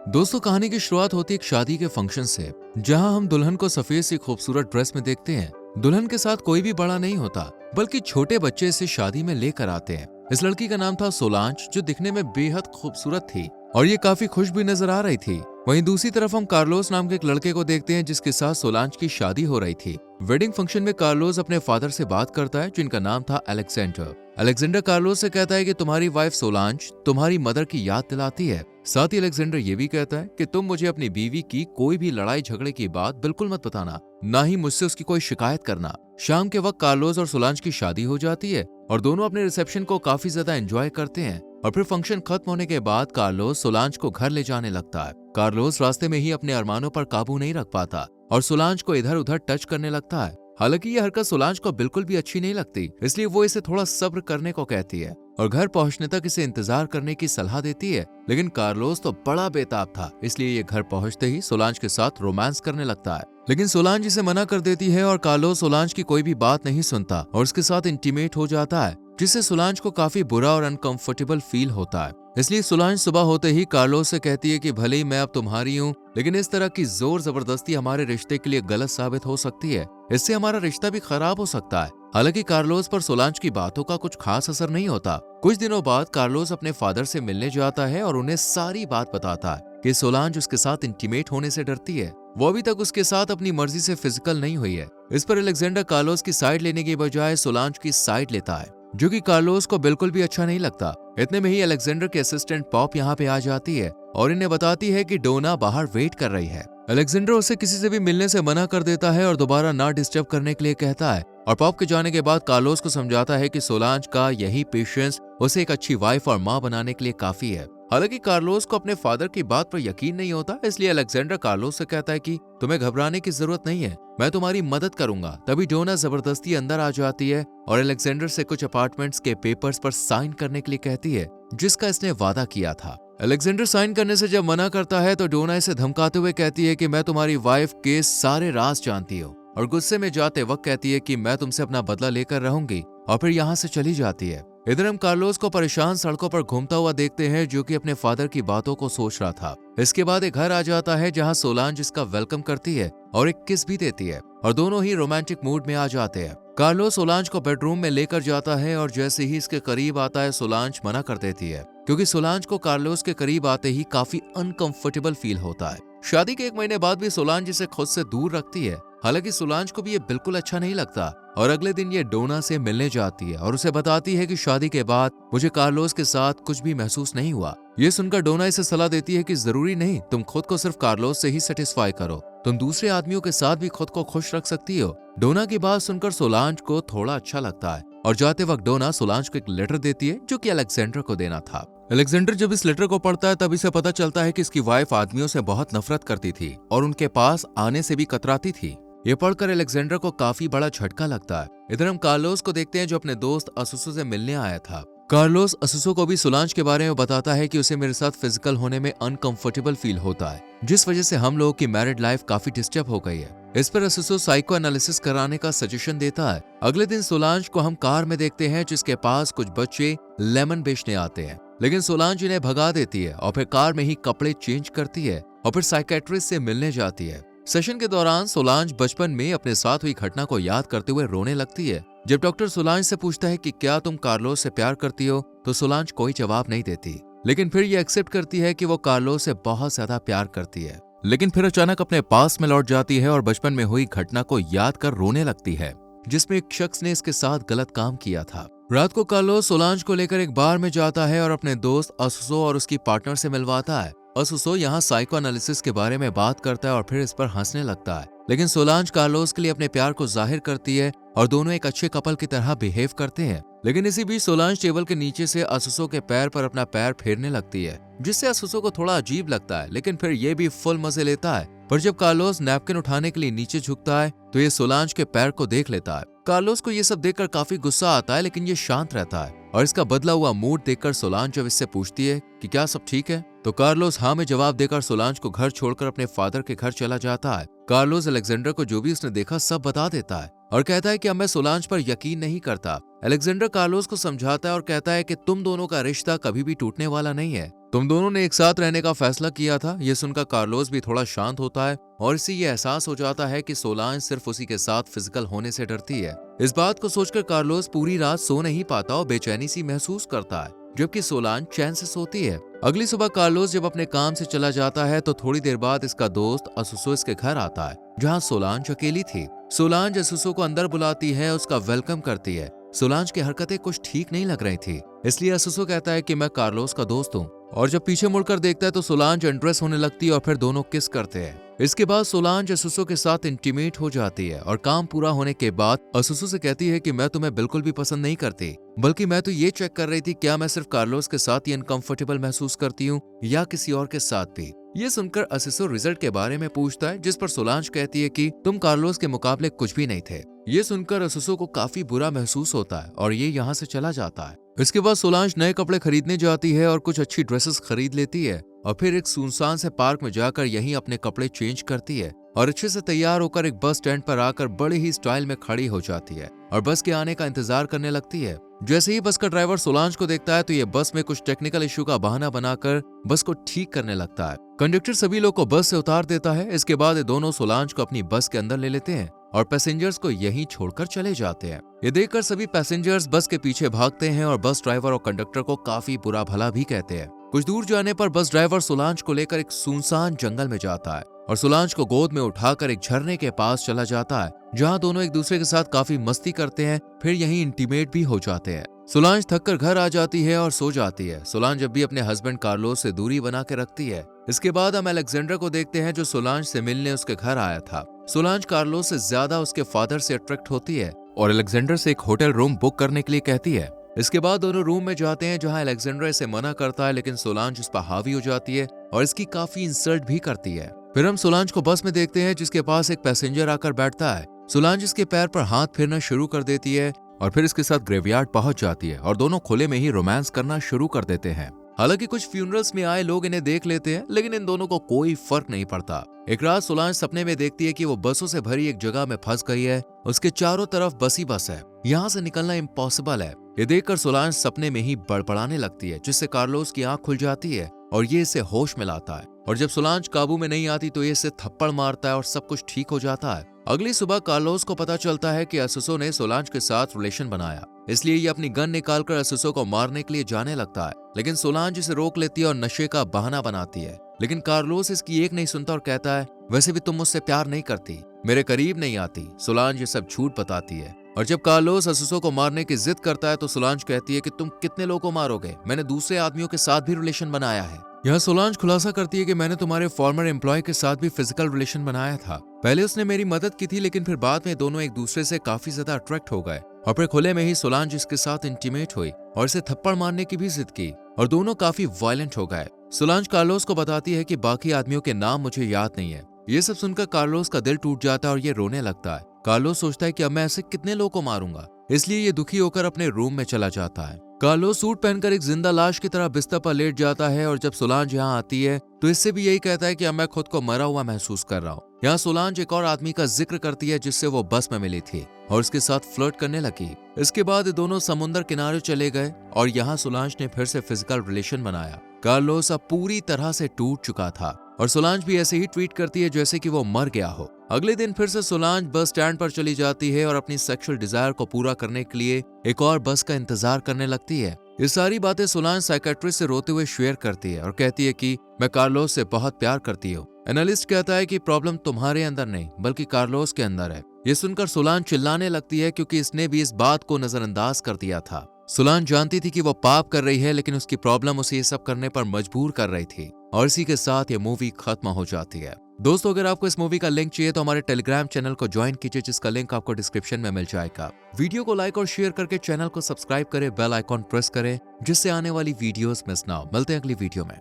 दोस्तों, कहानी की शुरुआत होती है एक शादी के फंक्शन से, जहां हम दुल्हन को सफेद सी खूबसूरत ड्रेस में देखते हैं। दुल्हन के साथ कोई भी बड़ा नहीं होता, बल्कि छोटे बच्चे इसे शादी में लेकर आते हैं। इस लड़की का नाम था सोलांज, जो दिखने में बेहद खूबसूरत थी और ये काफी खुश भी नजर आ रही थी। वहीं दूसरी तरफ हम कार्लोस नाम के एक लड़के को देखते हैं, जिसके साथ सोलांज की शादी हो रही थी। वेडिंग फंक्शन में कार्लोस अपने फादर से बात करता है, जिनका नाम था अलेक्जेंडर। अलेक्जेंडर कार्लोस से कहता है कि तुम्हारी वाइफ सोलांज तुम्हारी मदर की याद दिलाती है। साथ ही अलेक्जेंडर ये भी कहता है कि तुम मुझे अपनी बीवी की कोई भी लड़ाई झगड़े की बात बिल्कुल मत बताना, ना ही मुझसे उसकी कोई शिकायत करना। शाम के वक्त कार्लोस और सोलांज की शादी हो जाती है और दोनों अपने रिसेप्शन को काफी ज्यादा एंजॉय करते हैं। और फिर फंक्शन खत्म होने के बाद कार्लोस सोलांज को घर ले जाने लगता है। कार्लोस रास्ते में ही अपने अरमानों पर काबू नहीं रख पाता और सोलांज को इधर उधर टच करने लगता है। हालांकि ये हरकत सोलांज को बिल्कुल भी अच्छी नहीं लगती, इसलिए वो इसे थोड़ा सब्र करने को कहती है और घर पहुंचने तक इसे इंतजार करने की सलाह देती है। लेकिन कार्लोस तो बड़ा बेताब था, इसलिए ये घर पहुंचते ही सोलांज के साथ रोमांस करने लगता है। लेकिन सोलांज इसे मना कर देती है और कार्लोस सोलांज की कोई भी बात नहीं सुनता और उसके साथ इंटीमेट हो जाता है, जिससे सोलांज को काफी बुरा और अनकंफर्टेबल फील होता है। इसलिए सोलांज सुबह होते ही कार्लोस से कहती है कि भले ही मैं अब तुम्हारी हूँ, लेकिन इस तरह की जोर जबरदस्ती हमारे रिश्ते के लिए गलत साबित हो सकती है। इससे हमारा रिश्ता भी खराब हो सकता है। हालांकि कार्लोस पर सोलांज की बातों का कुछ खास असर नहीं होता। कुछ दिनों बाद कार्लोस अपने फादर से मिलने जाता है और उन्हें सारी बात बताता है कि सोलांज उसके साथ इंटीमेट होने से डरती है। वो अभी तक उसके साथ अपनी मर्जी से फिजिकल नहीं हुई है। इस पर अलेक्जेंडर कार्लोस की साइड लेने की बजाय सोलांज की साइड लेता है, जो कि कार्लोस को बिल्कुल भी अच्छा नहीं लगता। इतने में ही अलेक्जेंडर के असिस्टेंट पॉप यहाँ पे आ जाती है और इन्हें बताती है कि डोना बाहर वेट कर रही है। अलेक्जेंडर उसे किसी से भी मिलने से मना कर देता है और दोबारा ना डिस्टर्ब करने के लिए कहता है। और पॉप के जाने के बाद कार्लोस को समझाता है कि सोलांज का यही पेशेंस उसे एक अच्छी वाइफ और माँ बनाने के लिए काफी है। हालांकि कार्लोस को अपने फादर की बात पर यकीन नहीं होता, इसलिए अलेक्जेंडर कार्लोस से कहता है कि तुम्हें घबराने की जरूरत नहीं है, मैं तुम्हारी मदद करूंगा। तभी डोना जबरदस्ती अंदर आ जाती है और अलेक्जेंडर से कुछ अपार्टमेंट्स के पेपर्स पर साइन करने के लिए कहती है, जिसका इसने वादा किया था। अलेक्जेंडर साइन करने से जब मना करता है तो डोना इसे धमकाते हुए कहती है कि मैं तुम्हारी वाइफ के सारे राज जानती हूँ, और गुस्से में जाते वक्त कहती है कि मैं तुमसे अपना बदला लेकर रहूंगी, और फिर यहाँ से चली जाती है। इधर हम कार्लोस को परेशान सड़कों पर घूमता हुआ देखते हैं, जो कि अपने फादर की बातों को सोच रहा था। इसके बाद एक घर आ जाता है जहाँ सोलांज इसका वेलकम करती है और एक किस भी देती है और दोनों ही रोमांटिक मूड में आ जाते हैं। कार्लोस सोलांज को बेडरूम में लेकर जाता है और जैसे ही इसके करीब आता है सोलांज मना कर देती है, क्योंकि सोलांज को कार्लोस के करीब आते ही काफी अनकंफर्टेबल फील होता है। शादी के 1 महीने बाद भी सोलांज इसे खुद से दूर रखती है। हालांकि सोलांज को भी ये बिल्कुल अच्छा नहीं लगता और अगले दिन ये डोना से मिलने जाती है और उसे बताती है कि शादी के बाद मुझे कार्लोस के साथ कुछ भी महसूस नहीं हुआ। ये सुनकर डोना इसे सलाह देती है कि जरूरी नहीं तुम खुद को सिर्फ कार्लोस से ही सेटिस्फाई करो, तुम दूसरे आदमियों के साथ भी खुद को खुश रख सकती हो। डोना की बात सुनकर सोलांज को थोड़ा अच्छा लगता है और जाते वक्त डोना सोलांज को एक लेटर देती है, जो कि अलेक्जेंडर को देना था। अलेक्जेंडर जब इस लेटर को पढ़ता है तब इसे पता चलता है कि इसकी वाइफ आदमियों से बहुत नफरत करती थी और उनके पास आने से भी कतराती थी। ये पढ़कर अलेक्जेंडर को काफी बड़ा झटका लगता है। इधर हम कार्लोस को देखते हैं, जो अपने दोस्त असुसो से मिलने आया था। कार्लोस असुसो को भी सोलांज के बारे में बताता है कि उसे मेरे साथ फिजिकल होने में अनकंफर्टेबल फील होता है, जिस वजह से हम लोगों की मैरिड लाइफ काफी डिस्टर्ब हो गई है। इस पर असुसो साइको एनालिसिस कराने का सजेशन देता है। अगले दिन सोलांज को हम कार में देखते हैं, जिसके पास कुछ बच्चे लेमन बेचने आते हैं, लेकिन सोलांज इन्हें भगा देती है और फिर कार में ही कपड़े चेंज करती है और फिर साइकेट्रिस्ट से मिलने जाती है। सेशन के दौरान सोलांज बचपन में अपने साथ हुई घटना को याद करते हुए रोने लगती है। जब डॉक्टर सोलांज से पूछता है कि क्या तुम कार्लोस से प्यार करती हो, तो सोलांज कोई जवाब नहीं देती, लेकिन फिर ये एक्सेप्ट करती है कि वो कार्लोस से बहुत ज्यादा प्यार करती है। लेकिन फिर अचानक अपने पास में लौट जाती है और बचपन में हुई घटना को याद कर रोने लगती है, जिसमें एक शख्स ने इसके साथ गलत काम किया था। रात को कार्लोस सोलांज को लेकर एक बार में जाता है और अपने दोस्त असुसो और उसकी पार्टनर से मिलवाता है। असुसो यहाँ साइको एनालिसिस के बारे में बात करता है और फिर इस पर हंसने लगता है, लेकिन सोलांज कार्लोस के लिए अपने प्यार को जाहिर करती है और दोनों एक अच्छे कपल की तरह बिहेव करते हैं। लेकिन इसी बीच सोलांज टेबल के नीचे से असुसो के पैर पर अपना पैर फेरने लगती है, जिससे असुसो को थोड़ा अजीब लगता है, लेकिन फिर ये भी फुल मजे लेता है। पर जब कार्लोस नैपकिन उठाने के लिए नीचे झुकता है तो ये सोलांज के पैर को देख लेता है। कार्लोस को ये सब देखकर काफी गुस्सा आता है, लेकिन ये शांत रहता है और इसका बदला हुआ मूड देखकर सोलांज जब इससे पूछती है कि क्या सब ठीक है, तो कार्लोस हाँ में जवाब देकर सोलांज को घर छोड़कर अपने फादर के घर चला जाता है। कार्लोस अलेक्जेंडर को जो भी उसने देखा सब बता देता है और कहता है कि अब मैं सोलांज पर यकीन नहीं करता। अलेक्जेंडर कार्लोस को समझाता है और कहता है कि तुम दोनों का रिश्ता कभी भी टूटने वाला नहीं है, तुम दोनों ने एक साथ रहने का फैसला किया था। ये सुनकर कार्लोस भी थोड़ा शांत होता है और इसे ये एहसास हो जाता है कि सोलांज सिर्फ उसी के साथ फिजिकल होने से डरती है। इस बात को सोचकर कार्लोस पूरी रात सो नहीं पाता और बेचैनी सी महसूस करता है, जबकि सोलांज चैन से सोती है। अगली सुबह कार्लोस जब अपने काम से चला जाता है तो थोड़ी देर बाद इसका दोस्त असुसो इसके घर आता है, जहाँ सोलांज अकेली थी। सोलांज असुसो को अंदर बुलाती है, उसका वेलकम करती है। सोलांज की हरकतें कुछ ठीक नहीं लग रही थी, इसलिए असुसो कहता है कि मैं कार्लोस का दोस्त हूँ, और जब पीछे मुड़कर देखता है तो सोलांज अनड्रेस होने लगती है और फिर दोनों किस करते हैं। इसके बाद सोलांज असुसो के साथ इंटीमेट हो जाती है और काम पूरा होने के बाद असुसो से कहती है कि मैं तुम्हें बिल्कुल भी पसंद नहीं करती, बल्कि मैं तो ये चेक कर रही थी क्या मैं सिर्फ कार्लोस के साथ ही अनकंफर्टेबल महसूस करती हूँ या किसी और के साथ भी। ये सुनकर असुसो रिजल्ट के बारे में पूछता है, जिस पर सोलांज कहती है कि तुम कार्लोस के मुकाबले कुछ भी नहीं थे। ये सुनकर असुसो को काफी बुरा महसूस होता है और ये यहाँ से चला जाता है। इसके बाद सोलांज नए कपड़े खरीदने जाती है और कुछ अच्छी ड्रेसेस खरीद लेती है और फिर एक सुनसान से पार्क में जाकर यहीं अपने कपड़े चेंज करती है और अच्छे से तैयार होकर एक बस स्टैंड पर आकर बड़े ही स्टाइल में खड़ी हो जाती है और बस के आने का इंतजार करने लगती है। जैसे ही बस का ड्राइवर सोलांज को देखता है तो ये बस में कुछ टेक्निकल इश्यू का बहाना बनाकर बस को ठीक करने लगता है। कंडक्टर सभी लोग को बस से उतार देता है। इसके बाद ये दोनों सोलांज को अपनी बस के अंदर ले लेते हैं और पैसेंजर्स को यहीं छोड़कर चले जाते हैं। ये देखकर सभी पैसेंजर्स बस के पीछे भागते हैं और बस ड्राइवर और कंडक्टर को काफी बुरा भला भी कहते हैं। कुछ दूर जाने पर बस ड्राइवर सोलांज को लेकर एक सुनसान जंगल में जाता है और सोलांज को गोद में उठाकर एक झरने के पास चला जाता है, जहाँ दोनों एक दूसरे के साथ काफी मस्ती करते हैं, फिर यहीं इंटीमेट भी हो जाते हैं। सोलांज थककर घर आ जाती है और सो जाती है। सोलांज अब भी अपने हस्बैंड कार्लोस से दूरी बना के रखती है। इसके बाद हम अलेक्जेंडर को देखते हैं, जो सोलांज से मिलने उसके घर आया था। सोलांज कार्लोस से ज्यादा उसके फादर से अट्रैक्ट होती है और अलेक्जेंडर से एक होटल रूम बुक करने के लिए कहती है। इसके बाद दोनों रूम में जाते हैं, जहां अलेक्जेंडर इसे मना करता है, लेकिन सोलांज उस पर हावी हो जाती है और इसकी काफी इंसल्ट भी करती है। फिर हम सोलांज को बस में देखते हैं, जिसके पास एक पैसेंजर आकर बैठता है। सोलांज इसके पैर पर हाथ फेरना शुरू कर देती है और फिर इसके साथ ग्रेवयार्ड पहुंच जाती है और दोनों खुले में ही रोमांस करना शुरू कर देते हैं। हालांकि कुछ फ्यूनरल्स में आए लोग इन्हें देख लेते हैं, लेकिन इन दोनों को कोई फर्क नहीं पड़ता। एक रात सोलांज सपने में देखती है कि वो बसों से भरी एक जगह में फंस गई है। उसके चारों तरफ बस ही बस है, यहाँ से निकलना इम्पॉसिबल है। ये देखकर सोलांज सपने में ही बड़बड़ाने लगती है, जिससे कार्लोस की आंख खुल जाती है और ये इसे होश में लाता है। और जब सोलांज काबू में नहीं आती तो ये इसे थप्पड़ मारता है और सब कुछ ठीक हो जाता है। अगली सुबह कार्लोस को पता चलता है कि असुसो ने सोलांज के साथ रिलेशन बनाया, इसलिए ये अपनी गन निकालकर असुसो को मारने के लिए जाने लगता है, लेकिन सोलांज इसे रोक लेती है और नशे का बहाना बनाती है। लेकिन कार्लोस इसकी एक नहीं सुनता और कहता है, वैसे भी तुम मुझसे प्यार नहीं करती, मेरे करीब नहीं आती। सोलांज ये सब झूठ बताती है और जब कार्लोस असुसो को मारने की जिद करता है तो सोलांज कहती है कि तुम कितने लोगों को मारोगे, मैंने दूसरे आदमियों के साथ भी रिलेशन बनाया है। यह सोलांज खुलासा करती है कि मैंने तुम्हारे फॉर्मर एम्प्लॉय के साथ भी फिजिकल रिलेशन बनाया था। पहले उसने मेरी मदद की थी, लेकिन फिर बाद में दोनों एक दूसरे से काफी ज्यादा अट्रैक्ट हो गए और फिर खुले में ही सोलांज इसके साथ इंटीमेट हुई और इसे थप्पड़ मारने की भी जिद की और दोनों काफी वायलेंट हो गए। सोलांज कार्लोस को बताती है कि बाकी आदमियों के नाम मुझे याद नहीं है। ये सब सुनकर कार्लोस का दिल टूट जाता है और ये रोने लगता है। कार्लोस सोचता है कि अब मैं ऐसे कितने लोगों को मारूंगा, इसलिए ये दुखी होकर अपने रूम में चला जाता है। कार्लोस सूट पहनकर एक जिंदा लाश की तरह बिस्तर पर लेट जाता है और जब सोलांज यहाँ आती है तो इससे भी यही कहता है कि अब मैं खुद को मरा हुआ महसूस कर रहा हूँ। यहाँ सोलांज एक और आदमी का जिक्र करती है जिससे वो बस में मिली थी और उसके साथ फ्लर्ट करने लगी। इसके बाद दोनों समुद्र किनारे चले गए और यहाँ सोलांज ने फिर से फिजिकल रिलेशन बनाया। कार्लोस अब पूरी तरह से टूट चुका था और सोलांज भी ऐसे ही ट्वीट करती है जैसे कि वो मर गया हो। अगले दिन फिर से सोलांज बस स्टैंड पर चली जाती है और अपनी सेक्सुअल डिजायर को पूरा करने के लिए एक और बस का इंतजार करने लगती है। ये सारी बातें सोलांज साइकेट्रिस्ट से रोते हुए शेयर करती है और कहती है कि मैं कार्लोस से बहुत प्यार करती हूँ। एनालिस्ट कहता है कि प्रॉब्लम तुम्हारे अंदर नहीं बल्कि कार्लोस के अंदर है। ये सुनकर सोलांज चिल्लाने लगती है क्योंकि इसने भी इस बात को नजरअंदाज कर दिया था। सोलांज जानती थी कि वो पाप कर रही है, लेकिन उसकी प्रॉब्लम उसे ये सब करने पर मजबूर कर रही थी और इसी के साथ ये मूवी खत्म हो जाती है। दोस्तों, अगर आपको इस मूवी का लिंक चाहिए तो हमारे टेलीग्राम चैनल को ज्वाइन कीजिए, जिसका लिंक आपको डिस्क्रिप्शन में मिल जाएगा। वीडियो को लाइक और शेयर करके चैनल को सब्सक्राइब करें, बेल आइकॉन प्रेस करें, जिससे आने वाली वीडियोस मिस ना हो। मिलते हैं अगली वीडियो में।